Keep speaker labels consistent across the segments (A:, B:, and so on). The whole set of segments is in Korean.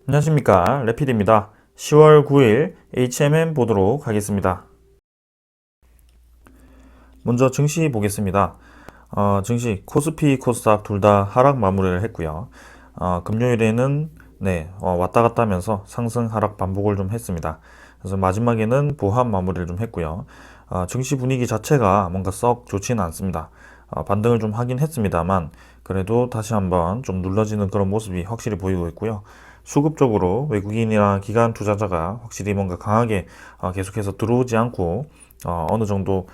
A: 안녕하십니까, 레피드입니다. 10월 9일 HMM 보도록 하겠습니다. 먼저 증시 보겠습니다. 증시 코스피, 코스닥 둘 다 하락 마무리를 했고요. 금요일에는 왔다 갔다 하면서 상승 하락 반복을 좀 했습니다. 그래서 마지막에는 보합 마무리를 좀 했고요. 증시 분위기 자체가 뭔가 썩 좋지는 않습니다. 반등을 좀 하긴 했습니다만 그래도 다시 한번 좀 눌러지는 그런 모습이 확실히 보이고 있고요. 수급적으로 외국인이나 기관 투자자가 확실히 뭔가 강하게 계속해서 들어오지 않고 어느 정도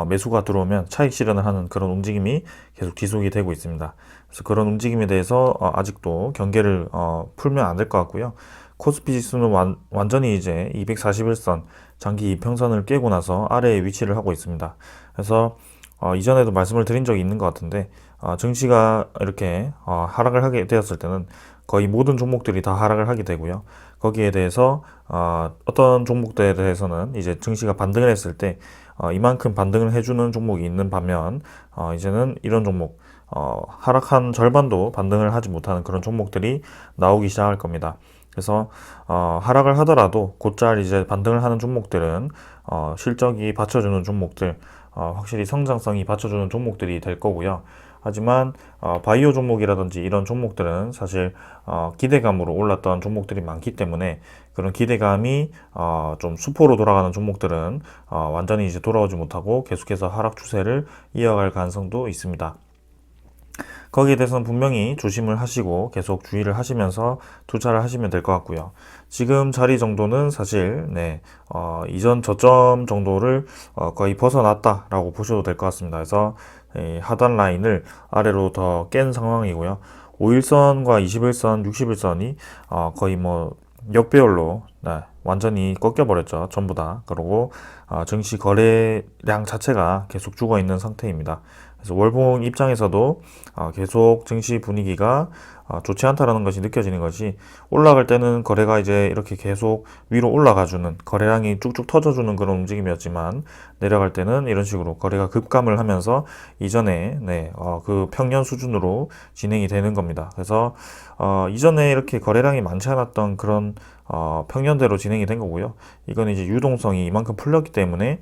A: 매수가 들어오면 차익 실현을 하는 그런 움직임이 계속 지속이 되고 있습니다. 그래서 그런 움직임에 대해서 아직도 경계를 풀면 안 될 것 같고요. 코스피 지수는 완전히 이제 241선 장기 이평선을 깨고 나서 아래에 위치를 하고 있습니다. 그래서 이전에도 말씀을 드린 적이 있는 것 같은데 증시가 이렇게 하락을 하게 되었을 때는 거의 모든 종목들이 다 하락을 하게 되고요. 거기에 대해서 어떤 종목들에 대해서는 이제 증시가 반등을 했을 때 이만큼 반등을 해주는 종목이 있는 반면 이제는 이런 종목 하락한 절반도 반등을 하지 못하는 그런 종목들이 나오기 시작할 겁니다. 그래서 하락을 하더라도 곧잘 이제 반등을 하는 종목들은 실적이 받쳐주는 종목들, 확실히 성장성이 받쳐주는 종목들이 될 거고요. 하지만 바이오 종목이라든지 이런 종목들은 사실 기대감으로 올랐던 종목들이 많기 때문에 그런 기대감이 좀 수포로 돌아가는 종목들은 완전히 이제 돌아오지 못하고 계속해서 하락 추세를 이어갈 가능성도 있습니다. 거기에 대해서는 분명히 조심을 하시고 계속 주의를 하시면서 투자를 하시면 될 것 같고요. 지금 자리 정도는 사실 이전 저점 정도를 거의 벗어났다라고 보셔도 될 것 같습니다. 그래서 하단 라인을 아래로 더 깬 상황이고요. 5일선과 21선, 60일선이 거의 뭐 역배열로 완전히 꺾여버렸죠. 전부 다. 그리고 증시 거래량 자체가 계속 죽어 있는 상태입니다. 그래서 월봉 입장에서도 계속 증시 분위기가 좋지 않다라는 것이 느껴지는 것이 올라갈 때는 거래가 이제 이렇게 계속 위로 올라가주는 거래량이 쭉쭉 터져주는 그런 움직임이었지만 내려갈 때는 이런 식으로 거래가 급감을 하면서 이전에 그 평년 수준으로 진행이 되는 겁니다. 그래서 이전에 이렇게 거래량이 많지 않았던 그런 평년대로 진행이 된 거고요. 이건 이제 유동성이 이만큼 풀렸기 때문에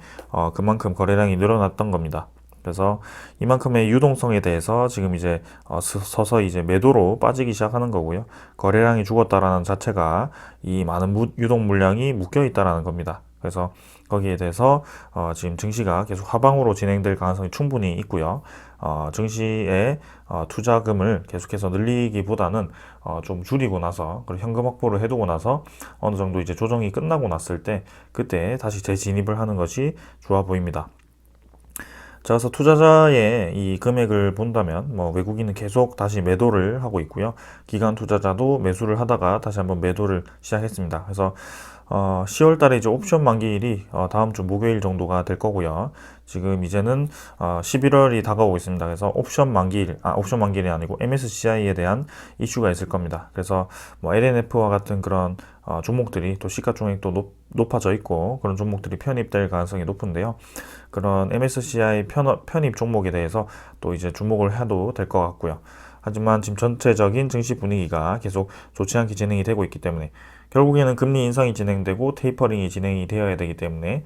A: 그만큼 거래량이 늘어났던 겁니다. 그래서 이만큼의 유동성에 대해서 지금 이제 서서히 이제 매도로 빠지기 시작하는 거고요. 거래량이 죽었다라는 자체가 이 많은 유동 물량이 묶여 있다라는 겁니다. 그래서 거기에 대해서 지금 증시가 계속 하방으로 진행될 가능성이 충분히 있고요. 증시의 투자금을 계속해서 늘리기보다는 좀 줄이고 나서 그리고 현금 확보를 해두고 나서 어느 정도 이제 조정이 끝나고 났을 때 그때 다시 재진입을 하는 것이 좋아 보입니다. 자, 그래서 투자자의 이 금액을 본다면 뭐 외국인은 계속 다시 매도를 하고 있고요. 기관 투자자도 매수를 하다가 다시 한번 매도를 시작했습니다. 그래서 10월 달에 이제 옵션 만기일이 다음 주 목요일 정도가 될 거고요. 지금 이제는 11월이 다가오고 있습니다. 그래서 옵션 만기일이 아니고 MSCI에 대한 이슈가 있을 겁니다. 그래서 뭐 LNF와 같은 그런 종목들이 또 시가총액도 높아져 있고 그런 종목들이 편입될 가능성이 높은데요. 그런 MSCI 편입 종목에 대해서 또 이제 주목을 해도 될 것 같고요. 하지만 지금 전체적인 증시 분위기가 계속 좋지 않게 진행이 되고 있기 때문에 결국에는 금리 인상이 진행되고 테이퍼링이 진행이 되어야 되기 때문에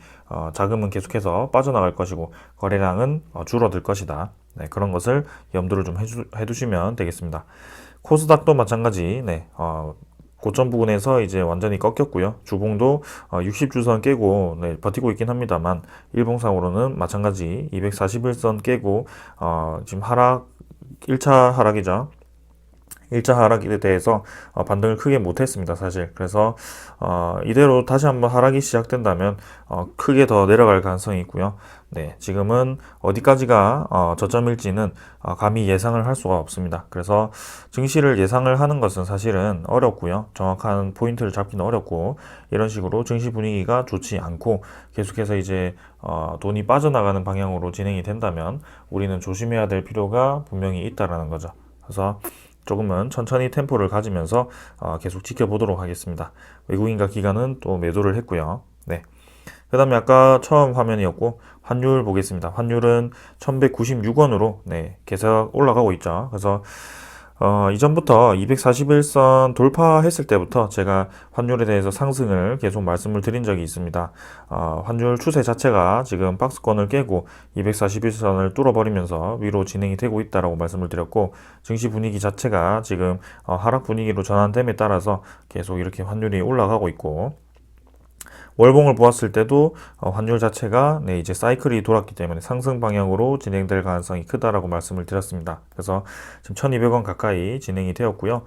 A: 자금은 계속해서 빠져나갈 것이고 거래량은 줄어들 것이다. 그런 것을 염두를 좀 해두시면 되겠습니다. 코스닥도 마찬가지, 고점 부근에서 이제 완전히 꺾였고요. 주봉도 60주선 깨고 버티고 있긴 합니다만 일봉상으로는 마찬가지 241선 깨고 지금 하락 1차 하락이죠. 1차 하락에 대해서 반등을 크게 못했습니다, 사실. 그래서 이대로 다시 한번 하락이 시작된다면 크게 더 내려갈 가능성이 있고요. 지금은 어디까지가 저점일지는 감히 예상을 할 수가 없습니다. 그래서 증시를 예상을 하는 것은 사실은 어렵고요. 정확한 포인트를 잡기는 어렵고 이런 식으로 증시 분위기가 좋지 않고 계속해서 이제 돈이 빠져나가는 방향으로 진행이 된다면 우리는 조심해야 될 필요가 분명히 있다라는 거죠. 그래서 조금은 천천히 템포를 가지면서 계속 지켜보도록 하겠습니다. 외국인과 기관은 또 매도를 했고요. 그 다음에 아까 처음 화면이었고 환율 보겠습니다. 환율은 1196원으로 계속 올라가고 있죠. 그래서 이전부터 241선 돌파했을 때부터 제가 환율에 대해서 상승을 계속 말씀을 드린 적이 있습니다. 환율 추세 자체가 지금 박스권을 깨고 241선을 뚫어버리면서 위로 진행이 되고 있다라고 말씀을 드렸고, 증시 분위기 자체가 지금 하락 분위기로 전환됨에 따라서 계속 이렇게 환율이 올라가고 있고, 월봉을 보았을 때도 환율 자체가 이제 사이클이 돌았기 때문에 상승 방향으로 진행될 가능성이 크다라고 말씀을 드렸습니다. 그래서 지금 1200원 가까이 진행이 되었고요.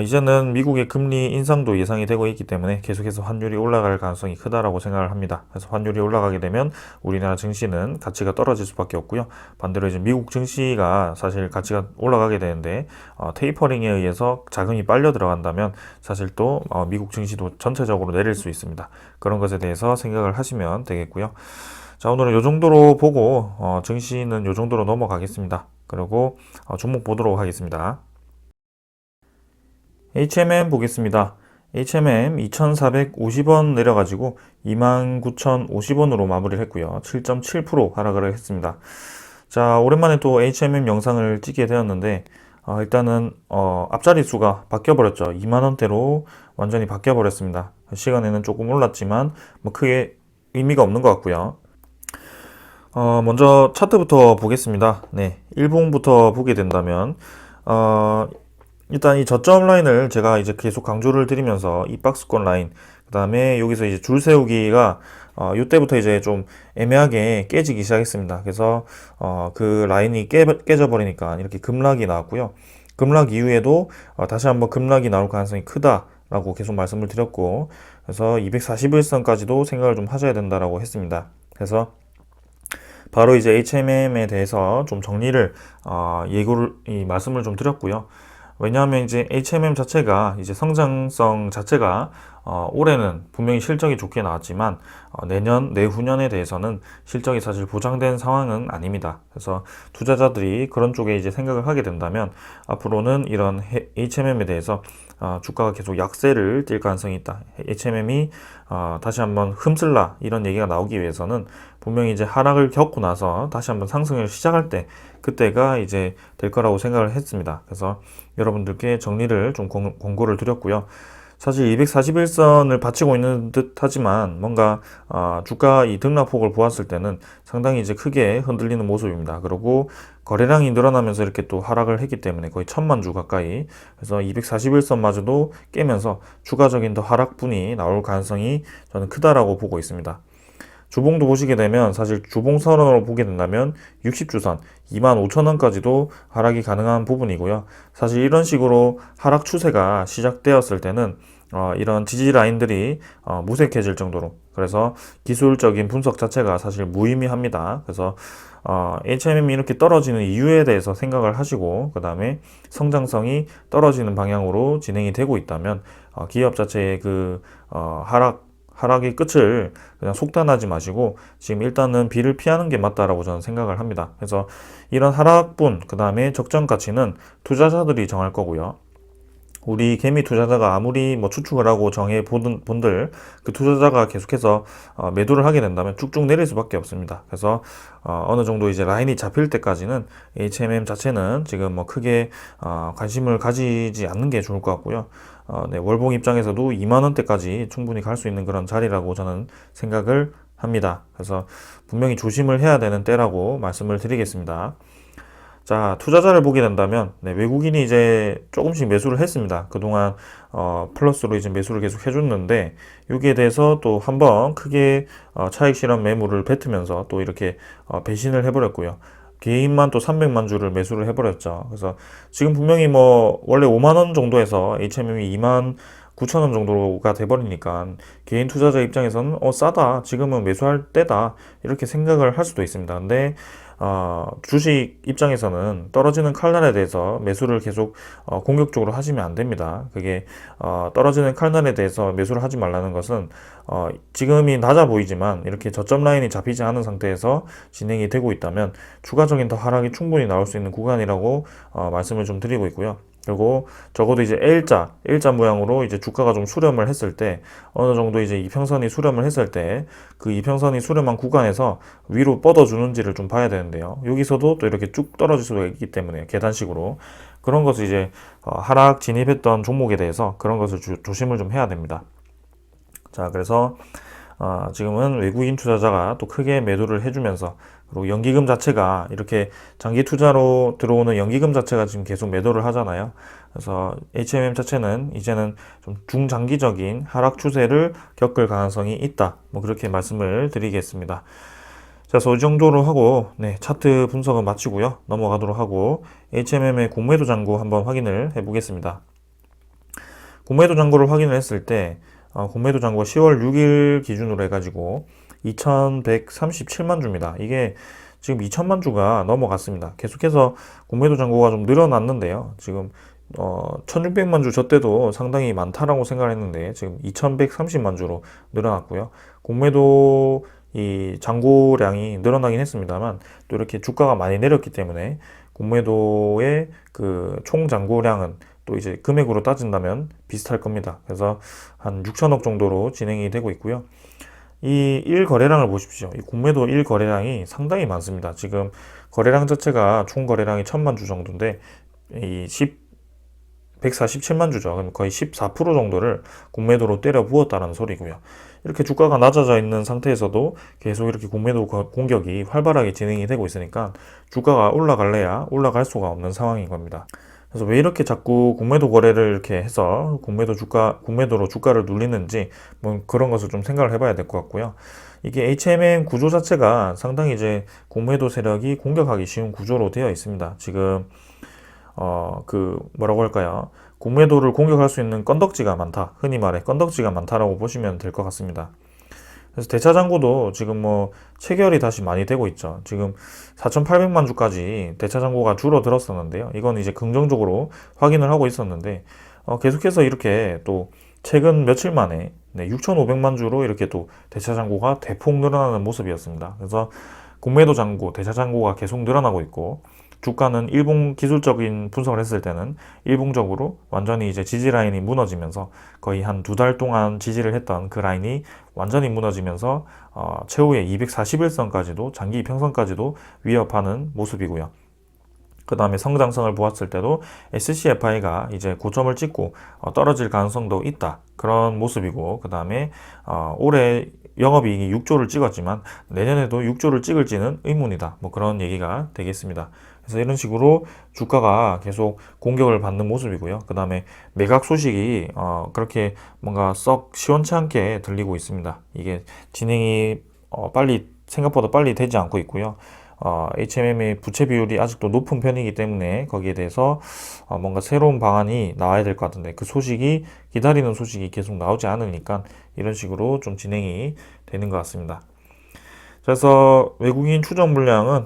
A: 이제는 미국의 금리 인상도 예상이 되고 있기 때문에 계속해서 환율이 올라갈 가능성이 크다라고 생각을 합니다. 그래서 환율이 올라가게 되면 우리나라 증시는 가치가 떨어질 수밖에 없고요. 반대로 이제 미국 증시가 사실 가치가 올라가게 되는데, 테이퍼링에 의해서 자금이 빨려 들어간다면 사실 또 미국 증시도 전체적으로 내릴 수 있습니다. 그런 것에 대해서 생각을 하시면 되겠고요. 자, 오늘은 이 정도로 보고 증시는 이 정도로 넘어가겠습니다. 그리고 종목 보도록 하겠습니다. HMM 보겠습니다. HMM 2,450원 내려가지고 29,050원으로 마무리를 했고요. 7.7% 하락을 했습니다. 자, 오랜만에 또 HMM 영상을 찍게 되었는데, 일단은 앞자리 수가 바뀌어버렸죠. 2만원대로 완전히 바뀌어버렸습니다. 시간에는 조금 올랐지만 뭐 크게 의미가 없는 것 같고요. 먼저 차트부터 보겠습니다. 네, 일봉부터 보게 된다면 일단 이 저점 라인을 제가 이제 계속 강조를 드리면서 이 박스권 라인, 그 다음에 여기서 이제 줄 세우기가 이때부터 이제 좀 애매하게 깨지기 시작했습니다. 그래서 그 라인이 깨져 버리니까 이렇게 급락이 나왔고요. 급락 이후에도 다시 한번 급락이 나올 가능성이 크다라고 계속 말씀을 드렸고, 그래서 241선까지도 생각을 좀 하셔야 된다라고 했습니다. 그래서 바로 이제 HMM에 대해서 좀 정리를 말씀을 좀 드렸고요. 왜냐하면 이제 HMM 자체가 이제 성장성 자체가 올해는 분명히 실적이 좋게 나왔지만 내년, 내후년에 대해서는 실적이 사실 보장된 상황은 아닙니다. 그래서 투자자들이 그런 쪽에 이제 생각을 하게 된다면 앞으로는 이런 HMM에 대해서 주가가 계속 약세를 띌 가능성이 있다. HMM이 다시 한번 흠슬라 이런 얘기가 나오기 위해서는 분명히 이제 하락을 겪고 나서 다시 한번 상승을 시작할 때, 그때가 이제 될 거라고 생각을 했습니다. 그래서 여러분들께 정리를 좀 공고를 드렸고요. 사실 241선을 받치고 있는 듯 하지만 뭔가 주가 이 등락폭을 보았을 때는 상당히 이제 크게 흔들리는 모습입니다. 그리고 거래량이 늘어나면서 이렇게 또 하락을 했기 때문에 거의 1000만 주 가까이, 그래서 241선마저도 깨면서 추가적인 더 하락분이 나올 가능성이 저는 크다라고 보고 있습니다. 주봉도 보시게 되면 사실 주봉 선언으로 보게 된다면 60주선 25,000원까지도 하락이 가능한 부분이고요. 사실 이런 식으로 하락 추세가 시작되었을 때는 이런 지지 라인들이 무색해질 정도로, 그래서 기술적인 분석 자체가 사실 무의미합니다. 그래서 HMM이 이렇게 떨어지는 이유에 대해서 생각을 하시고, 그 다음에 성장성이 떨어지는 방향으로 진행이 되고 있다면 기업 자체의 그 하락의 끝을 그냥 속단하지 마시고 지금 일단은 비를 피하는 게 맞다라고 저는 생각을 합니다. 그래서 이런 하락분, 그 다음에 적정 가치는 투자자들이 정할 거고요. 우리 개미 투자자가 아무리 뭐 추측을 하고 정해 보던 분들, 그 투자자가 계속해서 매도를 하게 된다면 쭉쭉 내릴 수밖에 없습니다. 그래서 어느 정도 이제 라인이 잡힐 때까지는 HMM 자체는 지금 뭐 크게 관심을 가지지 않는 게 좋을 것 같고요. 네, 월봉 입장에서도 2만원대까지 충분히 갈 수 있는 그런 자리라고 저는 생각을 합니다. 그래서 분명히 조심을 해야 되는 때라고 말씀을 드리겠습니다. 자, 투자자를 보게 된다면 외국인이 이제 조금씩 매수를 했습니다. 그동안 플러스로 이제 매수를 계속 해줬는데, 여기에 대해서 또 한번 크게 차익 실현 매물을 뱉으면서 또 이렇게 배신을 해버렸고요. 개인만 또 300만 주를 매수를 해버렸죠. 그래서 지금 분명히 뭐 원래 5만원 정도에서 HMM이 2만 9천원 정도가 돼버리니까 개인 투자자 입장에서는 싸다, 지금은 매수할 때다, 이렇게 생각을 할 수도 있습니다. 근데 주식 입장에서는 떨어지는 칼날에 대해서 매수를 계속 공격적으로 하시면 안 됩니다. 그게 떨어지는 칼날에 대해서 매수를 하지 말라는 것은 지금이 낮아 보이지만 이렇게 저점 라인이 잡히지 않은 상태에서 진행이 되고 있다면 추가적인 더 하락이 충분히 나올 수 있는 구간이라고 말씀을 좀 드리고 있고요. 그리고 적어도 이제 L자 모양으로 이제 주가가 좀 수렴을 했을 때, 어느 정도 이제 이평선이 수렴을 했을 때 그 이평선이 수렴한 구간에서 위로 뻗어주는지를 좀 봐야 되는데요. 여기서도 또 이렇게 쭉 떨어질 수가 있기 때문에 계단식으로, 그런 것을 이제 하락 진입했던 종목에 대해서 그런 것을 조심을 좀 해야 됩니다. 자, 그래서 지금은 외국인 투자자가 또 크게 매도를 해주면서, 그리고 연기금 자체가 이렇게 장기 투자로 들어오는 연기금 자체가 지금 계속 매도를 하잖아요. 그래서 HMM 자체는 이제는 좀 중장기적인 하락 추세를 겪을 가능성이 있다. 뭐 그렇게 말씀을 드리겠습니다. 자, 그래서 이 정도로 하고, 네, 차트 분석은 마치고요. 넘어가도록 하고, HMM의 공매도 잔고 한번 확인을 해 보겠습니다. 공매도 잔고를 확인을 했을 때, 공매도 잔고가 10월 6일 기준으로 해가지고 2137만 주입니다. 이게 지금 2000만 주가 넘어갔습니다. 계속해서 공매도 잔고가 좀 늘어났는데요. 지금 1600만 주 저 때도 상당히 많다라고 생각을 했는데 지금 2130만 주로 늘어났고요. 공매도 이 잔고량이 늘어나긴 했습니다만 또 이렇게 주가가 많이 내렸기 때문에 공매도의 그 총 잔고량은 또 이제 금액으로 따진다면 비슷할 겁니다. 그래서 한 6천억 정도로 진행이 되고 있고요. 이 1거래량을 보십시오. 이 공매도 1거래량이 상당히 많습니다. 지금 거래량 자체가 총 거래량이 1000만 주 정도인데 이 147만 주죠. 그럼 거의 14% 정도를 공매도로 때려 부었다는 소리고요. 이렇게 주가가 낮아져 있는 상태에서도 계속 이렇게 공매도 공격이 활발하게 진행이 되고 있으니까 주가가 올라갈래야 올라갈 수가 없는 상황인 겁니다. 그래서 왜 이렇게 자꾸 공매도 거래를 이렇게 해서 공매도로 주가를 눌리는지 뭐 그런 것을 좀 생각을 해봐야 될 것 같고요. 이게 HMM 구조 자체가 상당히 이제 공매도 세력이 공격하기 쉬운 구조로 되어 있습니다. 지금 뭐라고 할까요? 공매도를 공격할 수 있는 건덕지가 많다. 흔히 말해 건덕지가 많다라고 보시면 될 것 같습니다. 그래서 대차잔고도 지금 뭐 체결이 다시 많이 되고 있죠. 지금 4,800만 주까지 대차잔고가 줄어들었었는데요. 이건 이제 긍정적으로 확인을 하고 있었는데 계속해서 이렇게 또 최근 며칠 만에 6,500만 주로 이렇게 또 대차잔고가 대폭 늘어나는 모습이었습니다. 그래서 공매도 잔고, 대차잔고가 계속 늘어나고 있고 주가는 일봉 기술적인 분석을 했을 때는 일봉적으로 완전히 이제 지지 라인이 무너지면서 거의 한 2달 동안 지지를 했던 그 라인이 완전히 무너지면서 최후의 241선까지도 장기 이평선까지도 위협하는 모습이고요. 그 다음에 성장성을 보았을 때도 SCFI가 이제 고점을 찍고 떨어질 가능성도 있다. 그런 모습이고, 그 다음에 올해 영업이익이 6조를 찍었지만 내년에도 6조를 찍을지는 의문이다. 뭐 그런 얘기가 되겠습니다. 그래서 이런 식으로 주가가 계속 공격을 받는 모습이고요. 그 다음에 매각 소식이 그렇게 뭔가 썩 시원치 않게 들리고 있습니다. 이게 진행이 생각보다 빨리 되지 않고 있고요. HMM의 부채 비율이 아직도 높은 편이기 때문에 거기에 대해서 뭔가 새로운 방안이 나와야 될 것 같은데 그 소식이 기다리는 소식이 계속 나오지 않으니까 이런 식으로 좀 진행이 되는 것 같습니다. 그래서 외국인 추정 물량은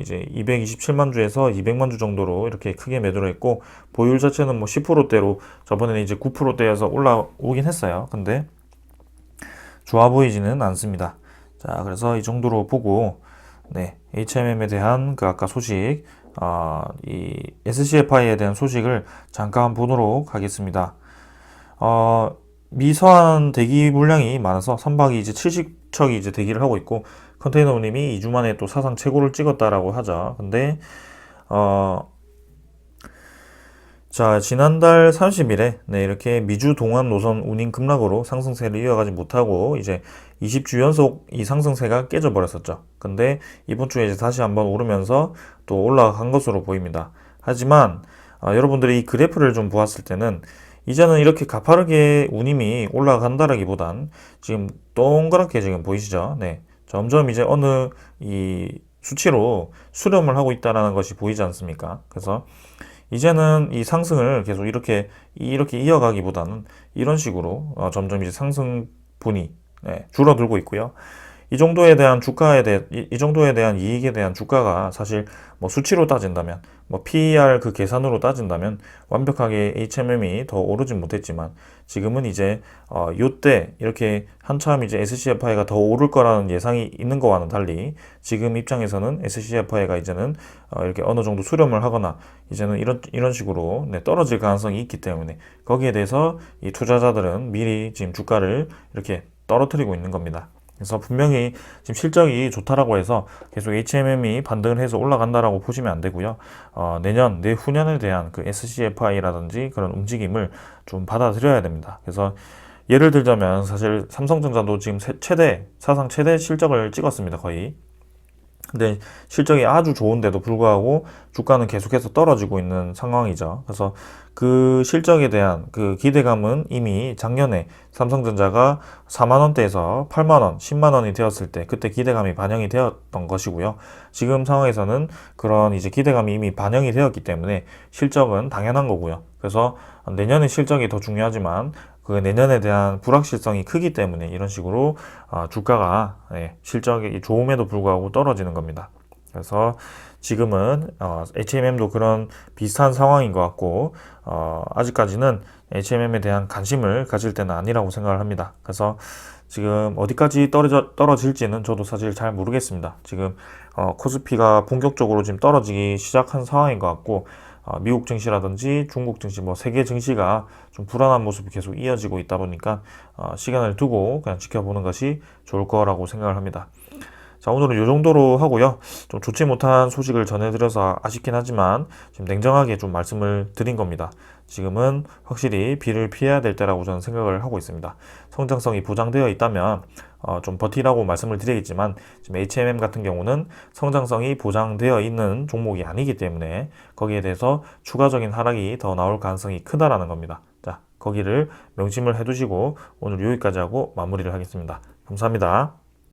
A: 이제 227만 주에서 200만 주 정도로 이렇게 크게 매도를 했고 보유율 자체는 뭐 10%대로 저번에는 이제 9%대여서 올라오긴 했어요. 근데 좋아 보이지는 않습니다. 자, 그래서 이 정도로 보고 HMM에 대한 그 아까 소식, 이 SCFI에 대한 소식을 잠깐 보도록 하겠습니다. 미서한 대기 물량이 많아서 선박이 이제 70척이 이제 대기를 하고 있고 컨테이너 운임이 2주 만에 또 사상 최고를 찍었다라고 하죠. 근데 자, 지난달 30일에 이렇게 미주 동안 노선 운임 급락으로 상승세를 이어가지 못하고 이제 20주 연속 이 상승세가 깨져버렸었죠. 근데 이번 주에 이제 다시 한번 오르면서 또 올라간 것으로 보입니다. 하지만 여러분들이 이 그래프를 좀 보았을 때는 이제는 이렇게 가파르게 운임이 올라간다라기보단 지금 동그랗게 지금 보이시죠? 네. 점점 이제 어느 이 수치로 수렴을 하고 있다라는 것이 보이지 않습니까? 그래서 이제는 이 상승을 계속 이렇게 이어가기보다는 이런 식으로 점점 이제 상승분이 줄어들고 있고요. 이 정도에 대한 이 정도에 대한 이익에 대한 주가가 사실 뭐 수치로 따진다면, 뭐 PER 그 계산으로 따진다면 완벽하게 HMM이 더 오르진 못했지만 지금은 이제 요때 이렇게 한참 이제 SCFI가 더 오를 거라는 예상이 있는 거와는 달리 지금 입장에서는 SCFI가 이제는 이렇게 어느 정도 수렴을 하거나 이제는 이런 식으로 떨어질 가능성이 있기 때문에 거기에 대해서 이 투자자들은 미리 지금 주가를 이렇게 떨어뜨리고 있는 겁니다. 그래서 분명히 지금 실적이 좋다라고 해서 계속 HMM이 반등을 해서 올라간다라고 보시면 안 되고요. 내년, 내후년에 대한 그 SCFI라든지 그런 움직임을 좀 받아들여야 됩니다. 그래서 예를 들자면 사실 삼성전자도 지금 사상 최대 실적을 찍었습니다, 거의. 근데 실적이 아주 좋은데도 불구하고 주가는 계속해서 떨어지고 있는 상황이죠. 그래서 그 실적에 대한 그 기대감은 이미 작년에 삼성전자가 4만 원대에서 8만 원, 10만 원이 되었을 때 그때 기대감이 반영이 되었던 것이고요. 지금 상황에서는 그런 이제 기대감이 이미 반영이 되었기 때문에 실적은 당연한 거고요. 그래서 내년의 실적이 더 중요하지만 그 내년에 대한 불확실성이 크기 때문에 이런 식으로 주가가 실적이 좋음에도 불구하고 떨어지는 겁니다. 그래서 지금은 HMM도 그런 비슷한 상황인 것 같고 아직까지는 HMM에 대한 관심을 가질 때는 아니라고 생각을 합니다. 그래서 지금 어디까지 떨어질지는 저도 사실 잘 모르겠습니다. 지금 코스피가 본격적으로 지금 떨어지기 시작한 상황인 것 같고 미국 증시라든지 중국 증시, 뭐 세계 증시가 좀 불안한 모습이 계속 이어지고 있다 보니까 시간을 두고 그냥 지켜보는 것이 좋을 거라고 생각을 합니다. 자, 오늘은 이 정도로 하고요. 좀 좋지 못한 소식을 전해드려서 아쉽긴 하지만 지금 냉정하게 좀 말씀을 드린 겁니다. 지금은 확실히 비를 피해야 될 때라고 저는 생각을 하고 있습니다. 성장성이 보장되어 있다면 좀 버티라고 말씀을 드리겠지만 지금 HMM 같은 경우는 성장성이 보장되어 있는 종목이 아니기 때문에 거기에 대해서 추가적인 하락이 더 나올 가능성이 크다라는 겁니다. 자, 거기를 명심을 해두시고 오늘 여기까지 하고 마무리를 하겠습니다. 감사합니다.